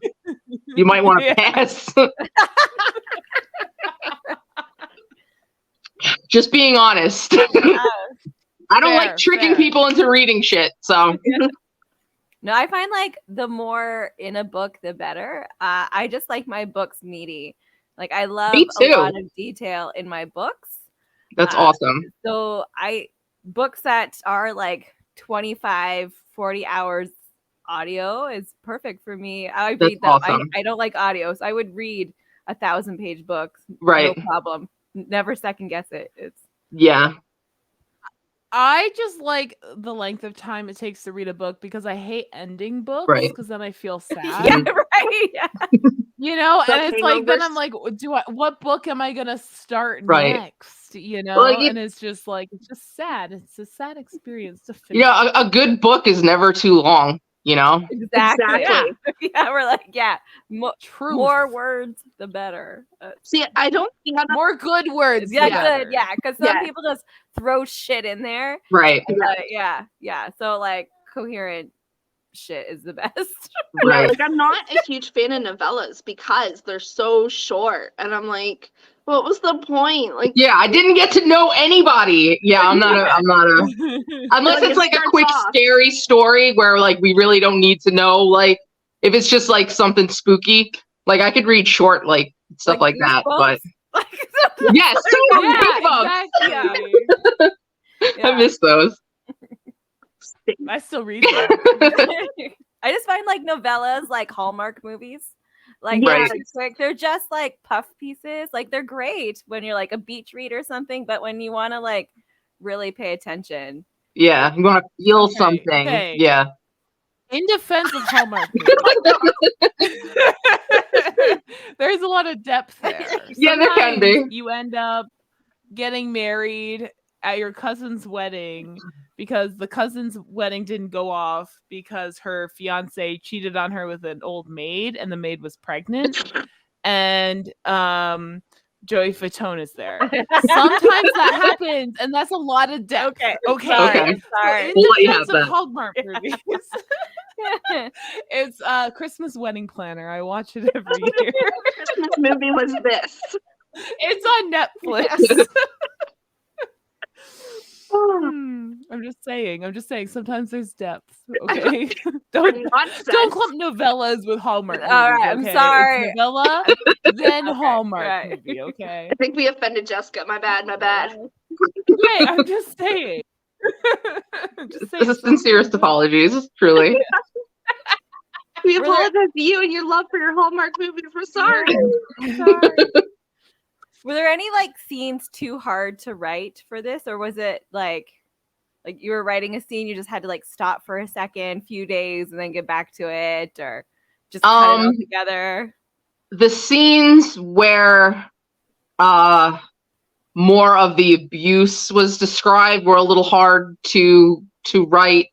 you might want to Yeah. pass. Just being honest. I don't like Fair, tricking fair. people into reading shit. So No, I find like the more in a book, the better. I just like my books meaty. Like I love Me a too. lot of detail in my books. That's awesome. So books that are like 25, 40 hours audio is perfect for me. I That's read them. awesome. I don't like audio, so I would read 1,000-page books. Right. No problem. Never second guess it. It's Yeah. I just like the length of time it takes to read a book because I hate ending books Right. because then I feel sad. yeah, right. Yeah. You know, The and it's like then hangovers. I'm like, what book am I gonna start Right. next? You know, Like and it's just sad. It's a sad experience to finish. You know, a good book is never too long, you know? Exactly. Exactly. Yeah, we're like, yeah, Truth. more words, the better. See, I don't see how More good words. Yeah, the better. good. Yeah, because some Yeah. people just throw shit in there. Right. Yeah. So like coherent shit is the best. Yeah, Right. like I'm not a huge fan of novellas because they're so short, and I'm like, what was the point? Like, Yeah, I didn't get to know anybody. Yeah, I'm not a unless Like, it's it like a starts quick off. scary story where like we really don't need to know, like if it's just like something spooky, like I could read short like stuff like that. But Goosebumps. yes, Yeah, Goosebumps. exactly. I miss those. I still read them. I just find like novellas like Hallmark movies. Like Right. they're too quick. They're just like puff pieces. Like they're great when you're like a beach read or something, but when you want to like really pay attention. Yeah, you want to feel Okay, something. okay. Yeah. In defense of Hallmark movies, there's a lot of depth there. Yeah, there can be. Sometimes you end up getting married at your cousin's wedding because the cousin's wedding didn't go off because her fiance cheated on her with an old maid and the maid was pregnant. And Joey Fatone is there. Sometimes that happens, and that's a lot of depth. Okay. Sorry. In We'll let you defense have of that. Hallmark movies, it's Christmas Wedding Planner. I watch it every year. Christmas movie was this. It's on Netflix. I'm just saying. Sometimes there's depth. Okay, don't clump novellas with Hallmark movies. All right, I'm okay? sorry. It's novella, then Hallmark right. movie. Okay. I think we offended Jessica. My bad. Okay, I'm just saying. This is sincerest apologies, truly. We apologize to you and your love for your Hallmark movies. We're sorry. Were there any like scenes too hard to write for this, or was it like you were writing a scene, you just had to like stop for a second, few days, and then get back to it, or just cut it all together? The scenes where more of the abuse was described were a little hard to write.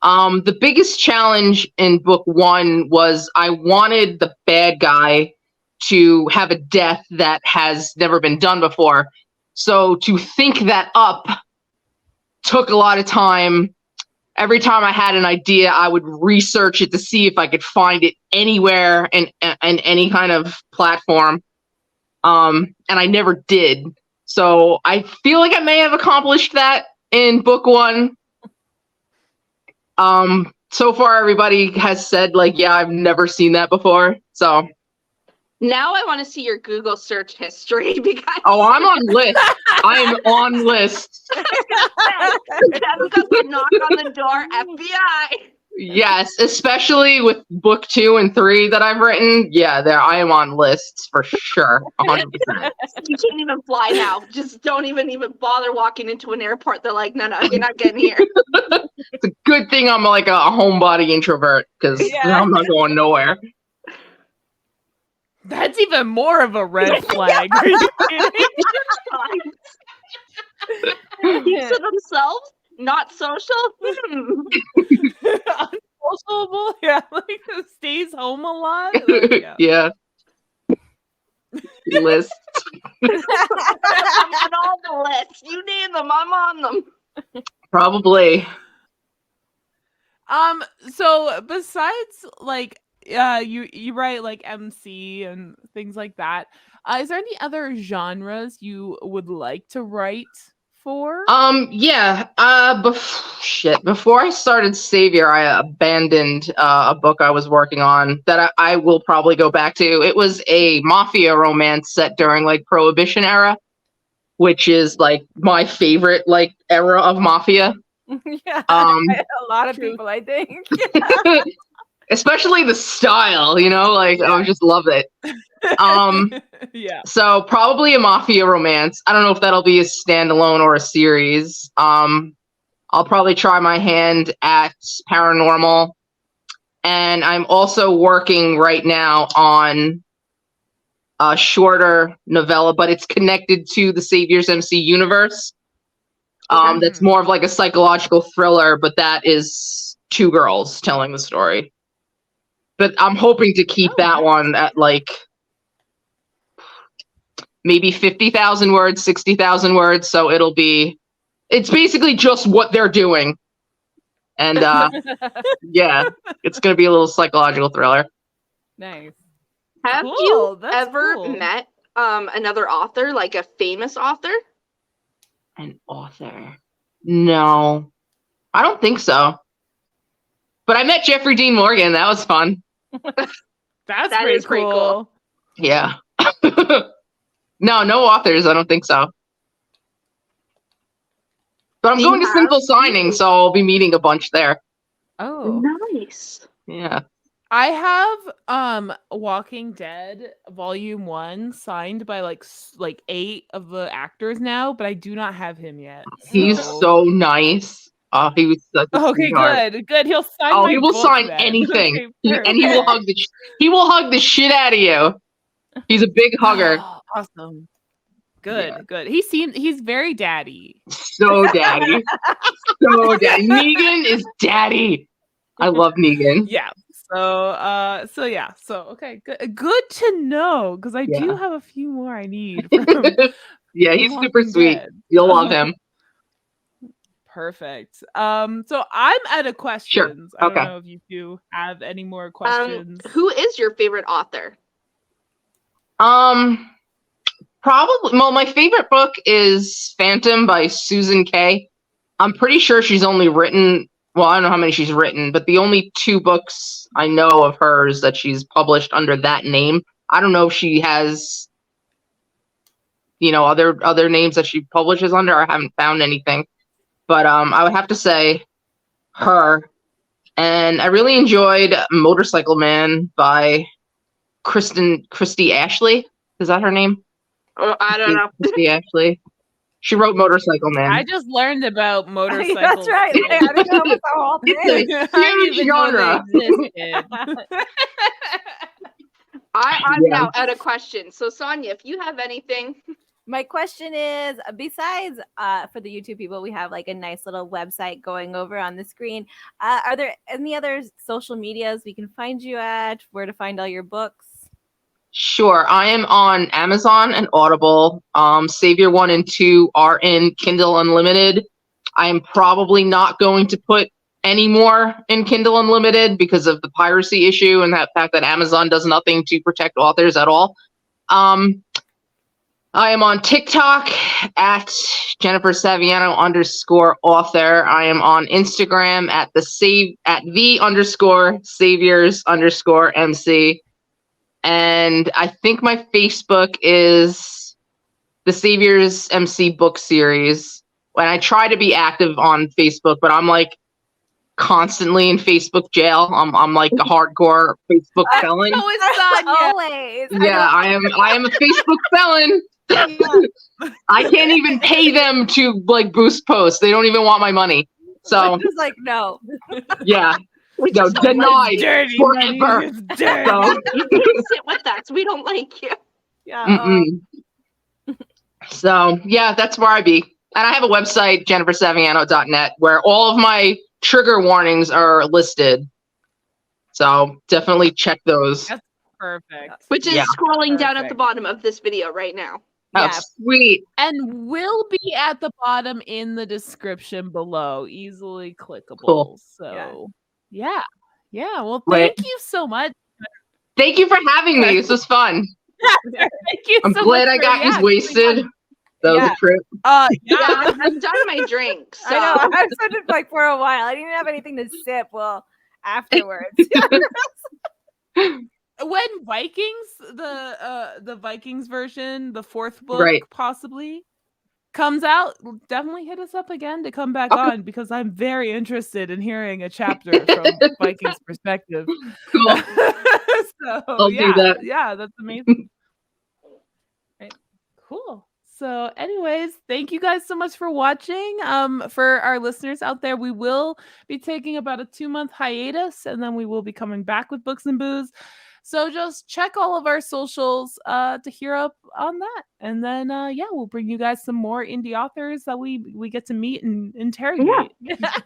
The biggest challenge in book one was I wanted the bad guy to have a death that has never been done before. So to think that up took a lot of time. Every time I had an idea, I would research it to see if I could find it anywhere in any kind of platform. And I never did. So I feel like I may have accomplished that in book one. So far, everybody has said, like, yeah, I've never seen that before. So Now I want to see your Google search history because I'm on list. I'm on list. Jessica would knock on the door, FBI. Yes, especially with book 2 and 3 that I've written. Yeah, I am on lists for sure. 100%. You can't even fly now. Just don't even bother walking into an airport. They're like, no, you're not getting here. It's a good thing I'm like a homebody introvert because I'm not going nowhere. That's even more of a red flag. Are you kidding? Keep to themselves, not social. Unsociable? Yeah. Yeah. List. I'm on all the lists. You name them, I'm on them. Probably. So besides like you write like MC and things like that, is there any other genres you would like to write for? Yeah. Before I started Savior, I abandoned a book I was working on that I will probably go back to. It was a mafia romance set during like Prohibition era, which is like my favorite like era of mafia. Yeah, Um, a lot of True. people, I think. especially the style, like I just love it. Yeah. So probably a mafia romance. I don't know if that'll be a standalone or a series. I'll probably try my hand at paranormal. And I'm also working right now on a shorter novella, but it's connected to the Saviors MC universe. That's more of like a psychological thriller, but that is two girls telling the story. But I'm hoping to keep that one at like maybe 50,000 words, 60,000 words. So it's basically just what they're doing. And yeah, it's going to be a little psychological thriller. Nice. Have Cool, you that's ever cool. met another author, like a famous author? An author? No, I don't think so. But I met Jeffrey Dean Morgan. That was fun. That is is pretty pretty cool. Yeah. No authors. I don't think so. But I'm Do you going to have- Simple Signing, so I'll be meeting a bunch there. Oh. Nice. Yeah. I have Walking Dead Volume 1 signed by like 8 of the actors now, but I do not have him yet. He's so nice. Oh, he was such a Okay, sweetheart. good. He'll sign Oh, my he will book sign then. anything. Okay, And he will perfect. he will hug the shit out of you. He's a big hugger. Oh, awesome. Good, Yeah. good. He's very daddy. So daddy. So daddy. Negan is daddy. I love Negan. Yeah. So yeah. So okay, good to know because I do Yeah. have a few more I need from Yeah, he's super Walking sweet. Dead. You'll love him. Perfect. So I'm out of questions. I Okay. don't know if you two have any more questions. Who is your favorite author? Probably. Well, my favorite book is Phantom by Susan Kay. I'm pretty sure she's only written. Well, I don't know how many she's written, but the only 2 books I know of hers that she's published under that name. I don't know if she has, other names that she publishes under. I haven't found anything, but I would have to say her. And I really enjoyed Motorcycle Man by Christy Ashley. Is that her name? Oh, I don't know. Christy Ashley. She wrote Motorcycle Man. I just learned about motorcycles. That's right. I didn't know about the whole thing. I didn't even know genre. they existed. I'm Yeah. now out of questions. So Sonia, if you have anything. My question is, besides for the YouTube people, we have like a nice little website going over on the screen. Are there any other social medias we can find you at? Where to find all your books? Sure. I am on Amazon and Audible. Savior 1 and 2 are in Kindle Unlimited. I am probably not going to put any more in Kindle Unlimited because of the piracy issue and that fact that Amazon does nothing to protect authors at all. I am on TikTok at Jennifer Saviano _author. I am on Instagram at the_saviors_MC. And I think my Facebook is the Saviors MC book series. When I try to be active on Facebook, but I'm like constantly in Facebook jail. I'm like a hardcore Facebook felon. So is Sonia. Always. Yeah, I am a Facebook felon. I can't even pay them to like boost posts. They don't even want my money. So Just like no. yeah. No, denied Dirty forever. money is dirty. So, Sit with us. We don't like you. Yeah. so yeah, that's where I be. And I have a website, jennifersaviano.net, where all of my trigger warnings are listed. So definitely check those. That's Perfect. which is Yeah. scrolling down at the Perfect. bottom of this video right now. Oh, Yeah. sweet. And will be at the bottom in the description below, easily clickable. Cool. So, yeah. Well, Wait. thank you so much. Thank you for having me. This was fun. Thank you I'm so glad much I for- got yeah, you wasted. That was Yeah. a trip. yeah. Yeah, I'm done my drink. So I know. I've said it like for a while. I didn't even have anything to sip. Well, afterwards. When Vikings, the Vikings version, the fourth book Right. possibly comes out, definitely hit us up again to come back Okay. on, because I'm very interested in hearing a chapter from Vikings perspective. Cool. So I'll do that. yeah, that's amazing. Right. Cool. So anyways, thank you guys so much for watching. For our listeners out there, we will be taking about a 2-month hiatus, and then we will be coming back with Books and Booze. So just check all of our socials to hear up on that. And then yeah, we'll bring you guys some more indie authors that we get to meet and interrogate. Good night.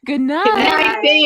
Good night.